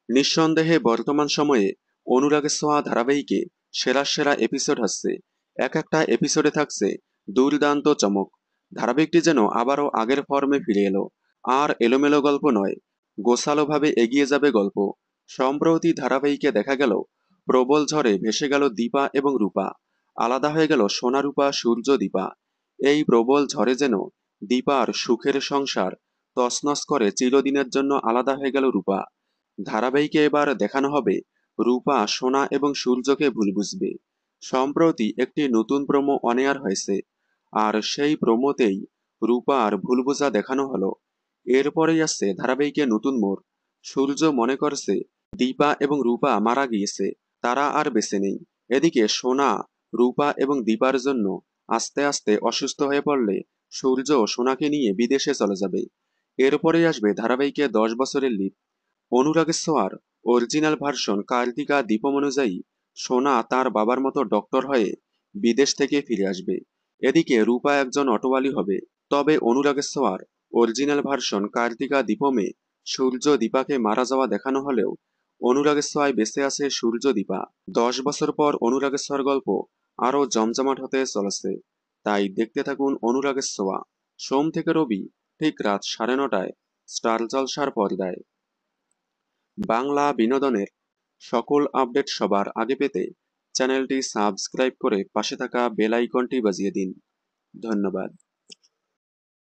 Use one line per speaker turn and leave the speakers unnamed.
নিঃসন্দেহে বর্তমান সময়ে অনুরাগের ছোঁয়া ধারাবাহিকে সেরা সেরা এপিসোড আসছে। এক একটা এপিসোডে থাকছে দুর্দান্ত চমক। ধারাবাহিকটি যেন আবারও আগের ফর্মে ফিরে এলো। আর এলোমেলো গল্প নয়, গোছালোভাবে এগিয়ে যাবে গল্প। সম্প্রতি ধারাবাহিকে দেখা গেল প্রবল ঝড়ে ভেসে গেল দীপা এবং রূপা। আলাদা হয়ে গেল সোনা রূপা, সূর্য, দীপা। এই প্রবল ঝড়ে যেন দীপার সুখের সংসার তছনছ করে চিরদিনের জন্য আলাদা হয়ে গেল রূপা। ধারাবাহিকে এবার দেখানো হবে রূপা সোনা এবং সূর্যকে ভুল বুঝবে। সম্প্রতি একটি নতুন প্রোমো অন-এয়ার হয়েছে, আর সেই প্রোমোতেই রূপার ভুল বোঝা দেখানো হলো। এরপরেই আসছে ধারাবাহিকে নতুন মোড়। সূর্য মনে করছে দীপা এবং রূপা মারা গিয়েছে, তারা আর বেঁচে নেই। এদিকে সোনা রূপা এবং দীপার জন্য আস্তে আস্তে অসুস্থ হয়ে পড়লে সূর্য সোনাকে নিয়ে বিদেশে চলে যাবে। এরপরেই আসবে ধারাবাহিকে 10 বছরের লিপ। অনুরাগের ছোঁয়ার অরিজিনাল ভার্সন কার্তিকা দীপম অনুযায়ী সোনা তার বাবার মতো ডক্টর হয়ে বিদেশ থেকে ফিরে আসবে। এদিকে রূপা একজন অটোয়ালি হবে। তবে অনুরাগের ছোঁয়ার অরিজিনাল ভার্সন কার্তিকা দীপমে সূর্য দীপাকে মারা যাওয়া দেখানো হলেও অনুরাগের ছোঁয়ায় বেঁচে আছে সূর্য দীপা। 10 বছর পর অনুরাগের ছোঁয়ার গল্প আরও জমজমাট হতে চলেছে। তাই দেখতে থাকুন অনুরাগের ছোঁয়া, সোম থেকে রবি ঠিক রাত 9:30টায় স্টার জলসার পর্দায়। বাংলা বিনোদনের সকল আপডেট সবার আগে পেতে চ্যানেলটি সাবস্ক্রাইব করে পাশে থাকা বেল আইকনটি বাজিয়ে দিন। ধন্যবাদ।